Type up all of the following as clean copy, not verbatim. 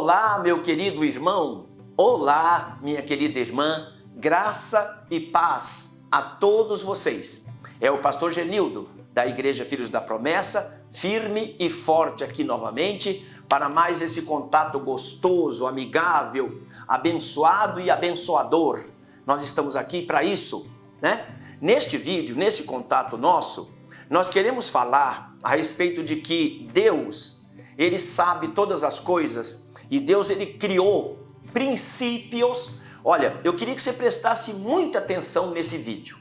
Olá, meu querido irmão, olá, minha querida irmã, graça e paz a todos vocês. É o pastor Genildo, da Igreja Filhos da Promessa, firme e forte aqui novamente, para mais esse contato gostoso, amigável, abençoado e abençoador. Nós estamos aqui para isso, né? Neste vídeo, nesse contato nosso, nós queremos falar a respeito de que Deus, Ele sabe todas as coisas e Deus, Ele criou princípios. Olha, eu queria que você prestasse muita atenção nesse vídeo,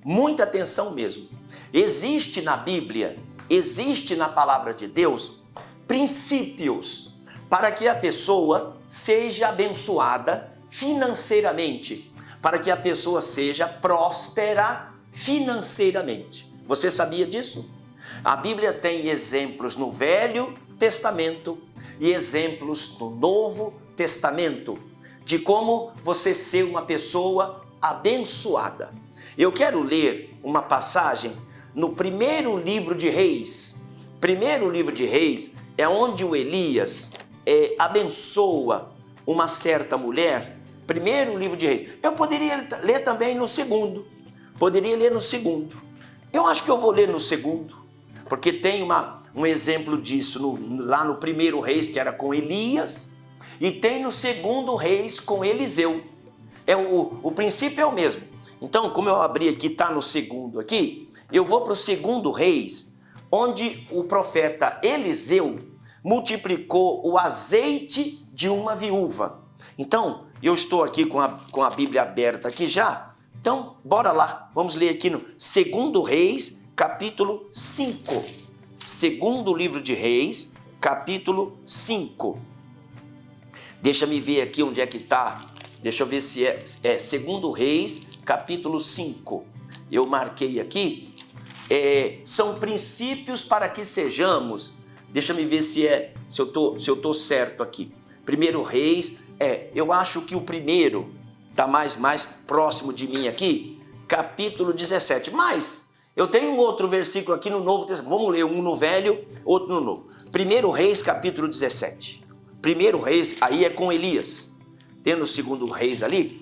muita atenção mesmo. Existe na Bíblia, existe na palavra de Deus, princípios para que a pessoa seja abençoada financeiramente, para que a pessoa seja próspera financeiramente. Você sabia disso? A Bíblia tem exemplos no Velho Testamento e exemplos no Novo Testamento de como você ser uma pessoa abençoada. Eu quero ler uma passagem no primeiro livro de Reis. Primeiro livro de Reis é onde o Elias abençoa uma certa mulher. Primeiro livro de Reis. Eu poderia ler também no segundo. Poderia ler no segundo. Eu acho que eu vou ler no segundo, porque tem um exemplo disso lá no primeiro Reis, que era com Elias, e tem no segundo Reis com Eliseu. O princípio é o mesmo. Então, como eu abri aqui, está no segundo aqui, eu vou para o segundo Reis, onde o profeta Eliseu multiplicou o azeite de uma viúva. Então, eu estou aqui com a Bíblia aberta aqui já. Então, bora lá. Vamos ler aqui no segundo Reis, capítulo 5. Segundo livro de Reis, capítulo 5. Deixa-me ver aqui onde é que está. Deixa eu ver se é segundo Reis, capítulo 5. Eu marquei aqui. São princípios para que sejamos. Deixa-me ver se eu tô certo aqui. Primeiro Reis, eu acho que o primeiro está mais próximo de mim aqui, capítulo 17. Mas eu tenho um outro versículo aqui no Novo Testamento. Vamos ler um no Velho, outro no Novo. Primeiro Reis, capítulo 17. Primeiro Reis, aí é com Elias. Tem no segundo Reis ali.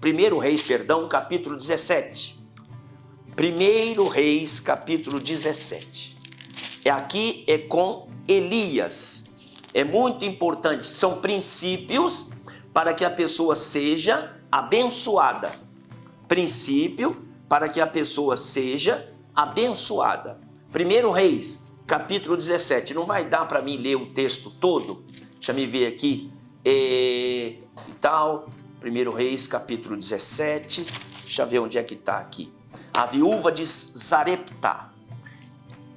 Primeiro Reis, capítulo 17. Primeiro Reis, capítulo 17. Aqui é com Elias. É muito importante. São princípios para que a pessoa seja abençoada. Princípio para que a pessoa seja abençoada. Primeiro Reis, capítulo 17. Não vai dar para mim ler o texto todo. Deixa eu ver aqui. Primeiro Reis, capítulo 17. Deixa eu ver onde é que está aqui. A viúva de Zarepta.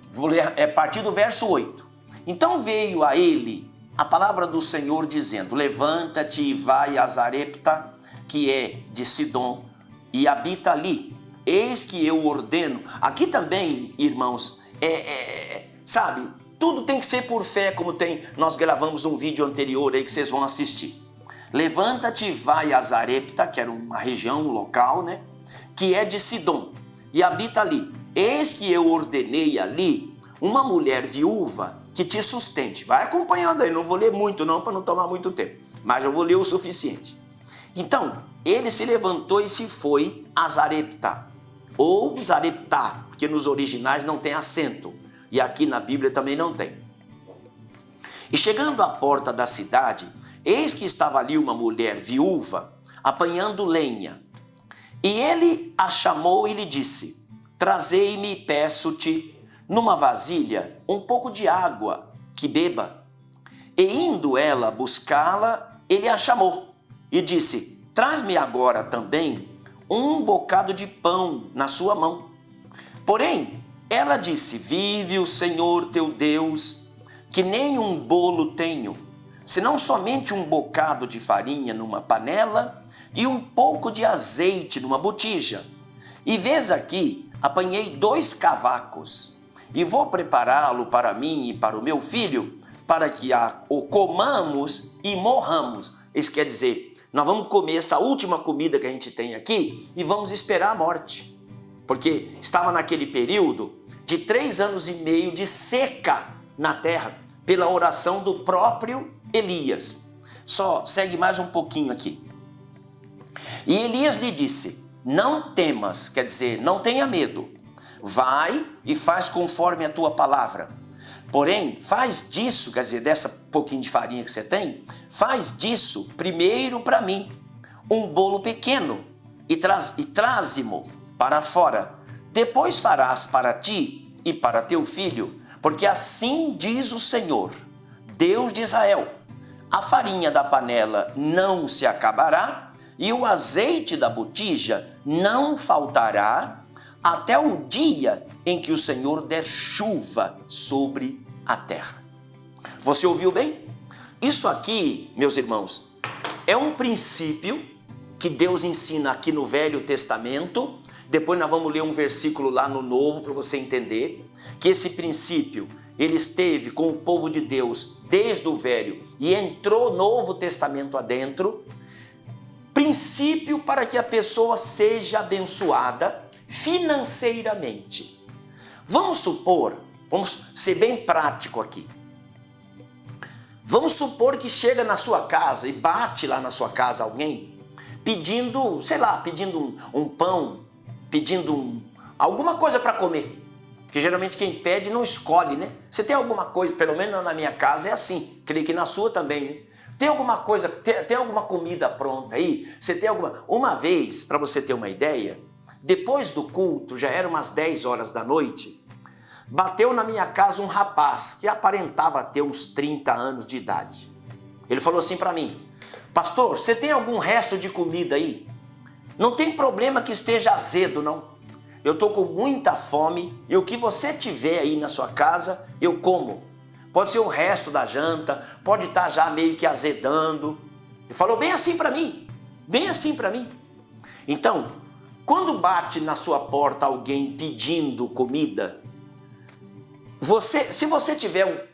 Vou ler a partir do verso 8. Então veio a ele a palavra do Senhor dizendo: levanta-te e vai a Zarepta, que é de Sidom, e habita ali. Eis que eu ordeno. Aqui também, irmãos, sabe, tudo tem que ser por fé, como nós gravamos um vídeo anterior aí que vocês vão assistir. Levanta-te e vai a Zarepta, que era uma região, um local, né, que é de Sidom, e habita ali. Eis que eu ordenei ali uma mulher viúva que te sustente. Vai acompanhando aí, não vou ler muito não, para não tomar muito tempo, mas eu vou ler o suficiente. Então, ele se levantou e se foi a Zarepta, ou Zareptá, porque nos originais não tem acento, e aqui na Bíblia também não tem. E chegando à porta da cidade, eis que estava ali uma mulher viúva, apanhando lenha. E ele a chamou e lhe disse: trazei-me, peço-te, numa vasilha, um pouco de água, que beba. E indo ela buscá-la, ele a chamou e disse: traz-me agora também um bocado de pão na sua mão. Porém, ela disse: vive o Senhor teu Deus, que nem um bolo tenho, senão somente um bocado de farinha numa panela e um pouco de azeite numa botija. E vês aqui, apanhei 2 cavacos, e vou prepará-lo para mim e para o meu filho, para que o comamos e morramos. Isso quer dizer, nós vamos comer essa última comida que a gente tem aqui e vamos esperar a morte. Porque estava naquele período de 3 anos e meio de seca na terra, pela oração do próprio Elias. Só segue mais um pouquinho aqui. E Elias lhe disse: não temas, quer dizer, não tenha medo. Vai e faz conforme a tua palavra. Porém, faz disso, quer dizer, dessa pouquinho de farinha que você tem, faz disso primeiro para mim um bolo pequeno e traze-mo para fora. Depois farás para ti e para teu filho, porque assim diz o Senhor, Deus de Israel: a farinha da panela não se acabará e o azeite da botija não faltará até o dia em que o Senhor der chuva sobre a terra. Você ouviu bem? Isso aqui, meus irmãos, é um princípio que Deus ensina aqui no Velho Testamento. Depois nós vamos ler um versículo lá no Novo para você entender que esse princípio ele esteve com o povo de Deus desde o Velho e entrou no Novo Testamento adentro. Princípio para que a pessoa seja abençoada financeiramente. Vamos supor, vamos ser bem prático aqui. Vamos supor que chega na sua casa e bate lá na sua casa alguém pedindo, sei lá, pedindo um pão, pedindo alguma coisa para comer. Porque geralmente quem pede não escolhe, né? Você tem alguma coisa, pelo menos na minha casa é assim, creio que na sua também, né? Tem alguma coisa, tem alguma comida pronta aí? Você tem alguma... Uma vez, para você ter uma ideia, depois do culto, já eram umas 10 horas da noite, bateu na minha casa um rapaz que aparentava ter uns 30 anos de idade. Ele falou assim para mim: pastor, você tem algum resto de comida aí? Não tem problema que esteja azedo, não. Eu estou com muita fome e o que você tiver aí na sua casa, eu como. Pode ser o resto da janta, pode estar já meio que azedando. Ele falou bem assim para mim, bem assim para mim. Então, quando bate na sua porta alguém pedindo comida, se você tiver,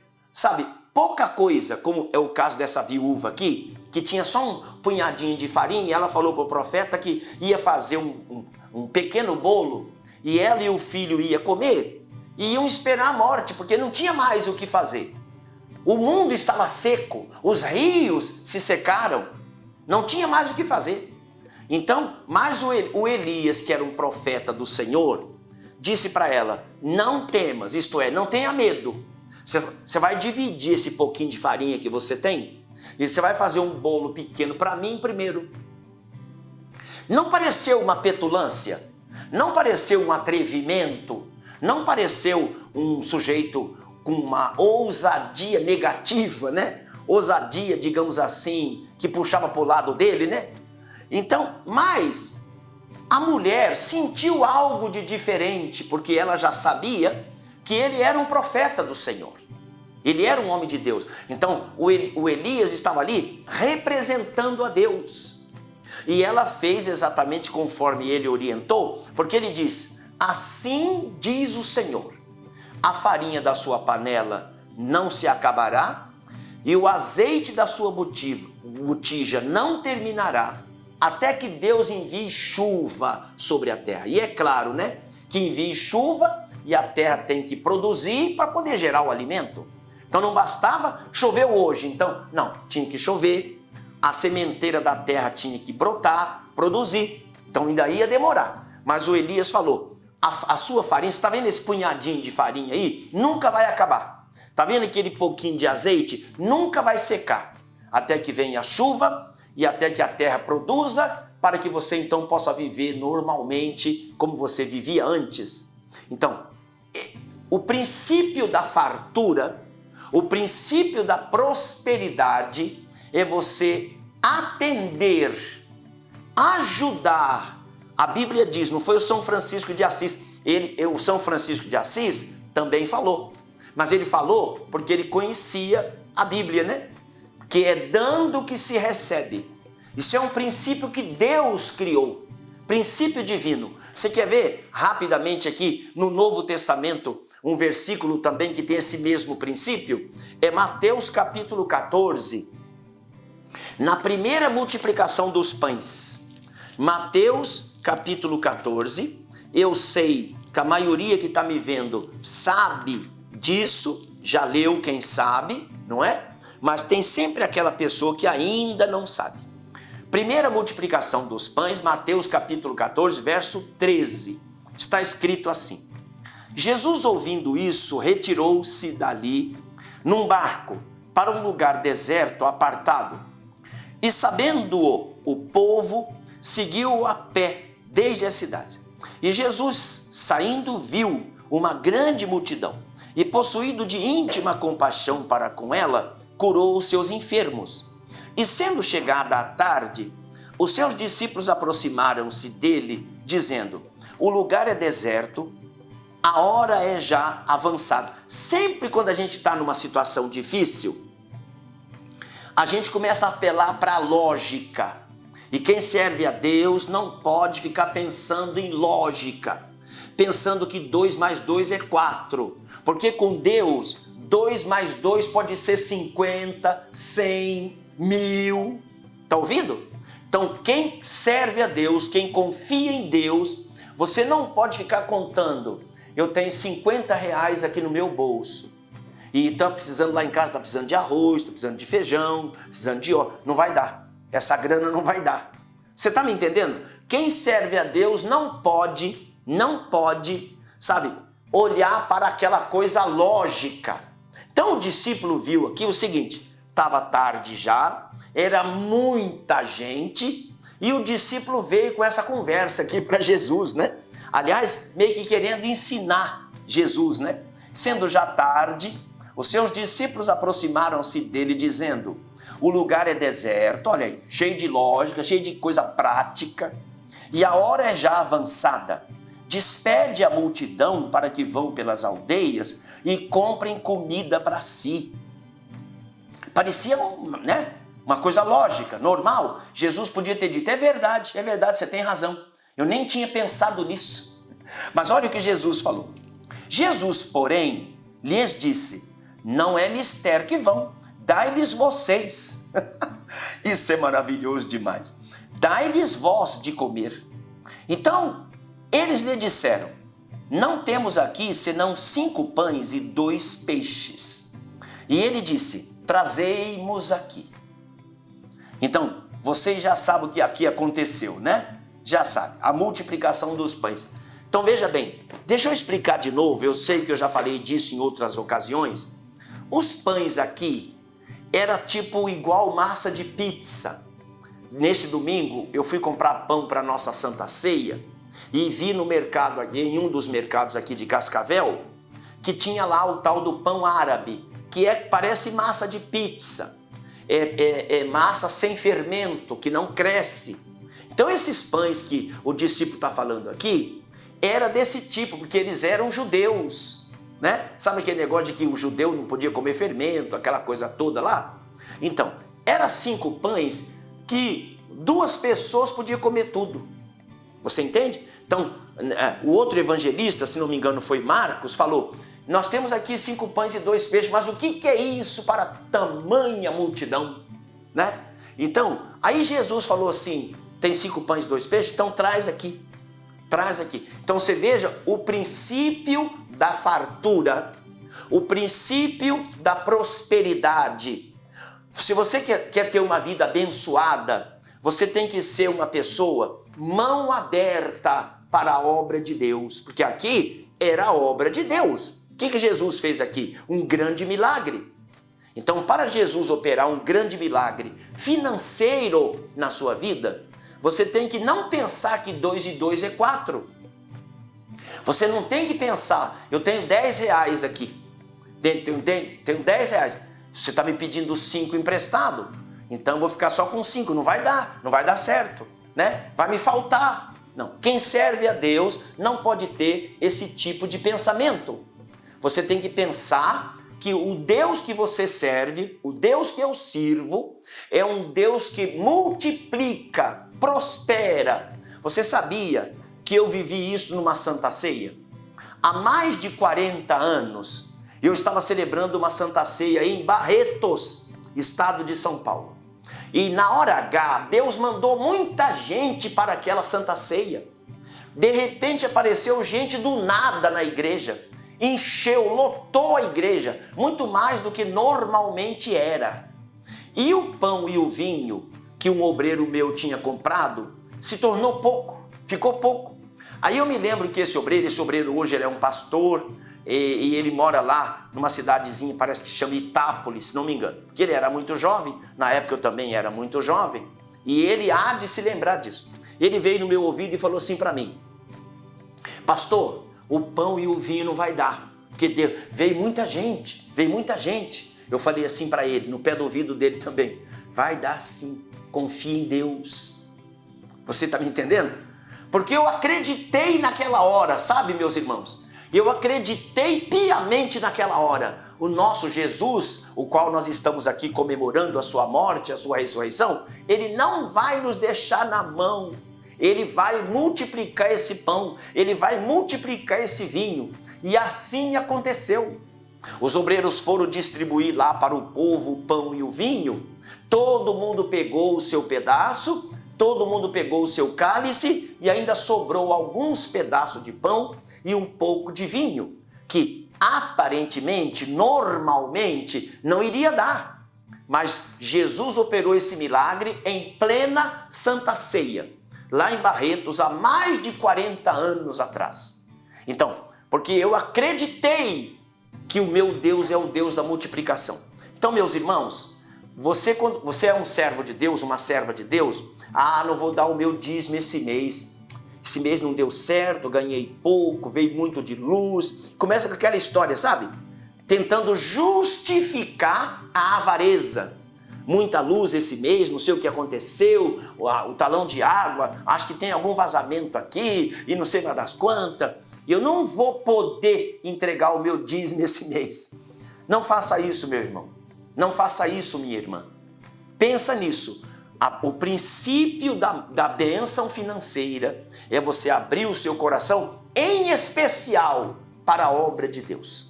pouca coisa, como é o caso dessa viúva aqui, que tinha só um punhadinho de farinha, e ela falou para o profeta que ia fazer um pequeno bolo, e ela e o filho iam comer, e iam esperar a morte, porque não tinha mais o que fazer. O mundo estava seco, os rios se secaram, não tinha mais o que fazer. Então, mas o Elias, que era um profeta do Senhor, disse para ela: não temas, isto é, não tenha medo. Você vai dividir esse pouquinho de farinha que você tem e você vai fazer um bolo pequeno para mim primeiro. Não pareceu uma petulância? Não pareceu um atrevimento? Não pareceu um sujeito com uma ousadia negativa, né? Ousadia, digamos assim, que puxava para o lado dele, né? Então, mas a mulher sentiu algo de diferente, porque ela já sabia que ele era um profeta do Senhor. Ele era um homem de Deus. Então, o Elias estava ali representando a Deus. E ela fez exatamente conforme ele orientou, porque ele diz: assim diz o Senhor, a farinha da sua panela não se acabará e o azeite da sua botija não terminará, até que Deus envie chuva sobre a terra. E é claro, né, que envie chuva e a terra tem que produzir para poder gerar o alimento. Então não bastava, choveu hoje, então não, tinha que chover, a sementeira da terra tinha que brotar, produzir, então ainda ia demorar. Mas o Elias falou: a sua farinha, você está vendo esse punhadinho de farinha aí? Nunca vai acabar. Está vendo aquele pouquinho de azeite? Nunca vai secar, até que venha a chuva e até que a terra produza, para que você então possa viver normalmente como você vivia antes. Então, o princípio da fartura, o princípio da prosperidade é você atender, ajudar. A Bíblia diz, não foi o São Francisco de Assis, o São Francisco de Assis também falou, mas ele falou porque ele conhecia a Bíblia, né? Que é dando que se recebe. Isso é um princípio que Deus criou, princípio divino. Você quer ver rapidamente aqui no Novo Testamento um versículo também que tem esse mesmo princípio? É Mateus capítulo 14, na primeira multiplicação dos pães. Mateus capítulo 14, eu sei que a maioria que está me vendo sabe disso, já leu, quem sabe, não é? mas tem sempre aquela pessoa que ainda não sabe. Primeira multiplicação dos pães, Mateus capítulo 14, verso 13. Está escrito assim: Jesus, ouvindo isso, retirou-se dali num barco para um lugar deserto, apartado. E sabendo-o, o povo seguiu a pé desde a cidade. E Jesus, saindo, viu uma grande multidão e, possuído de íntima compaixão para com ela, curou os seus enfermos. E sendo chegada a tarde, os seus discípulos aproximaram-se dele, dizendo: o lugar é deserto, a hora é já avançada. Sempre quando a gente está numa situação difícil, a gente começa a apelar para a lógica. E quem serve a Deus não pode ficar pensando em lógica, pensando que 2 mais 2 é 4. Porque com Deus, 2 mais 2 pode ser 50, 100, 1000. Está ouvindo? Então, quem serve a Deus, quem confia em Deus, você não pode ficar contando: eu tenho 50 reais aqui no meu bolso. E está precisando lá em casa, está precisando de arroz, está precisando de feijão, precisando de óleo. Não vai dar. Essa grana não vai dar. Você está me entendendo? Quem serve a Deus não pode, sabe, olhar para aquela coisa lógica. Então o discípulo viu aqui o seguinte: estava tarde já, era muita gente, e o discípulo veio com essa conversa aqui para Jesus, né? Aliás, meio que querendo ensinar Jesus, né? Sendo já tarde, os seus discípulos aproximaram-se dele dizendo: o lugar é deserto, olha aí, cheio de lógica, cheio de coisa prática, e a hora é já avançada. Despede a multidão para que vão pelas aldeias e comprem comida para si. Parecia, né, uma coisa lógica, normal. Jesus podia ter dito: é verdade, você tem razão. Eu nem tinha pensado nisso. Mas olha o que Jesus falou. Jesus, porém, lhes disse: não é mister que vão, dai-lhes vocês. Isso é maravilhoso demais. Dai-lhes vós de comer. Então, eles lhe disseram: não temos aqui senão 5 pães e 2 peixes. E ele disse: trazei-mos aqui. Então, vocês já sabem o que aqui aconteceu, né? Já sabe, a multiplicação dos pães. Então veja bem, deixa eu explicar de novo, eu sei que eu já falei disso em outras ocasiões. Os pães aqui era tipo igual massa de pizza. Nesse domingo eu fui comprar pão para nossa Santa Ceia e vi no mercado, em um dos mercados aqui de Cascavel, que tinha lá o tal do pão árabe, que parece massa de pizza. É massa sem fermento, que não cresce. Então esses pães que o discípulo está falando aqui, era desse tipo, porque eles eram judeus, né? Sabe aquele negócio de que o judeu não podia comer fermento, aquela coisa toda lá? Então, eram 5 pães que 2 pessoas podiam comer tudo. Você entende? Então, o outro evangelista, se não me engano foi Marcos, falou: nós temos aqui 5 pães e 2 peixes, mas o que é isso para tamanha multidão? Né? Então, aí Jesus falou assim: tem 5 pães e 2 peixes? Então traz aqui. Traz aqui. Então você veja o princípio da fartura, o princípio da prosperidade. Se você quer ter uma vida abençoada, você tem que ser uma pessoa mão aberta para a obra de Deus. Porque aqui era a obra de Deus. O que Jesus fez aqui? Um grande milagre. Então, para Jesus operar um grande milagre financeiro na sua vida, você tem que não pensar que 2 e 2 é 4. Você não tem que pensar: eu tenho 10 reais aqui, tenho 10 reais. Você está me pedindo 5 emprestado, então eu vou ficar só com 5. Não vai dar certo, né? Vai me faltar. Não, quem serve a Deus não pode ter esse tipo de pensamento. Você tem que pensar que o Deus que você serve, o Deus que eu sirvo, é um Deus que multiplica, prospera. Você sabia que eu vivi isso numa Santa Ceia? Há mais de 40 anos, eu estava celebrando uma Santa Ceia em Barretos, estado de São Paulo. E na hora H, Deus mandou muita gente para aquela Santa Ceia. De repente apareceu gente do nada na igreja. Encheu, lotou a igreja, muito mais do que normalmente era. E o pão e o vinho que um obreiro meu tinha comprado se tornou pouco, ficou pouco. Aí eu me lembro que esse obreiro hoje ele é um pastor e ele mora lá numa cidadezinha, parece que chama Itápolis, se não me engano. Que ele era muito jovem, na época eu também era muito jovem, e ele há de se lembrar disso. Ele veio no meu ouvido e falou assim para mim: pastor, o pão e o vinho não vai dar, porque veio muita gente. Eu falei assim para ele, no pé do ouvido dele também: vai dar sim, confia em Deus. Você está me entendendo? Porque eu acreditei naquela hora, sabe, meus irmãos? Eu acreditei piamente naquela hora. O nosso Jesus, o qual nós estamos aqui comemorando a sua morte, a sua ressurreição, ele não vai nos deixar na mão. Ele vai multiplicar esse pão, ele vai multiplicar esse vinho. E assim aconteceu. Os obreiros foram distribuir lá para o povo o pão e o vinho. Todo mundo pegou o seu pedaço, todo mundo pegou o seu cálice e ainda sobrou alguns pedaços de pão e um pouco de vinho, que aparentemente, normalmente, não iria dar. Mas Jesus operou esse milagre em plena Santa Ceia, lá em Barretos, há mais de 40 anos atrás. Então, porque eu acreditei que o meu Deus é o Deus da multiplicação. Então, meus irmãos, quando você é um servo de Deus, uma serva de Deus, não vou dar o meu dízimo esse mês não deu certo, ganhei pouco, veio muito de luz. Começa com aquela história, sabe? Tentando justificar a avareza. Muita luz esse mês, não sei o que aconteceu, o talão de água, acho que tem algum vazamento aqui e não sei mais das quantas. Eu não vou poder entregar o meu dízimo esse mês. Não faça isso, meu irmão. Não faça isso, minha irmã. Pensa nisso. O princípio da bênção financeira é você abrir o seu coração, em especial para a obra de Deus.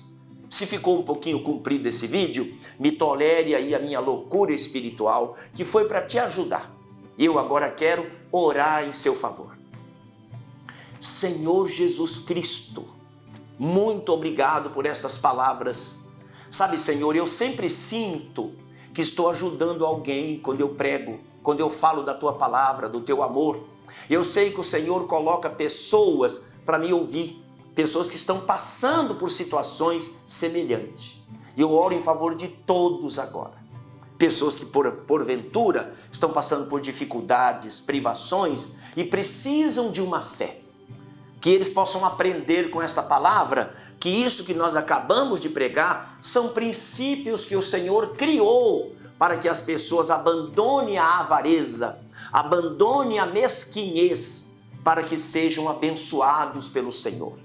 Se ficou um pouquinho comprido esse vídeo, me tolere aí a minha loucura espiritual, que foi para te ajudar. Eu agora quero orar em seu favor. Senhor Jesus Cristo, muito obrigado por estas palavras. Sabe, Senhor, eu sempre sinto que estou ajudando alguém quando eu prego, quando eu falo da tua palavra, do teu amor. Eu sei que o Senhor coloca pessoas para me ouvir, pessoas que estão passando por situações semelhantes. E eu oro em favor de todos agora. Pessoas que porventura estão passando por dificuldades, privações e precisam de uma fé. Que eles possam aprender com esta palavra que isso que nós acabamos de pregar são princípios que o Senhor criou para que as pessoas abandonem a avareza, abandonem a mesquinhez, para que sejam abençoados pelo Senhor.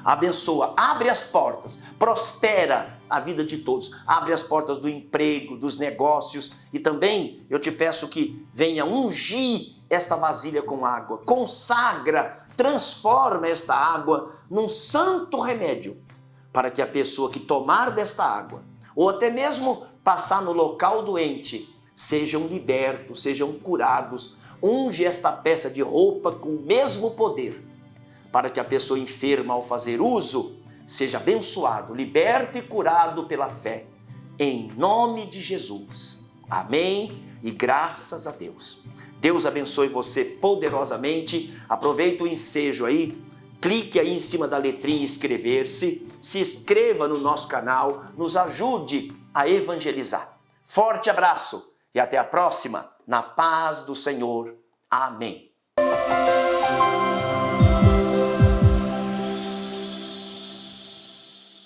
Abençoa, abre as portas, prospera a vida de todos, abre as portas do emprego, dos negócios, e também eu te peço que venha ungir esta vasilha com água, consagra, transforma esta água num santo remédio, para que a pessoa que tomar desta água, ou até mesmo passar no local doente, sejam libertos, sejam curados. Unge esta peça de roupa com o mesmo poder, para que a pessoa enferma, ao fazer uso, seja abençoado, liberto e curado pela fé. Em nome de Jesus. Amém e graças a Deus. Deus abençoe você poderosamente. Aproveita o ensejo aí, clique aí em cima da letrinha inscrever-se, se inscreva no nosso canal, nos ajude a evangelizar. Forte abraço e até a próxima, na paz do Senhor. Amém.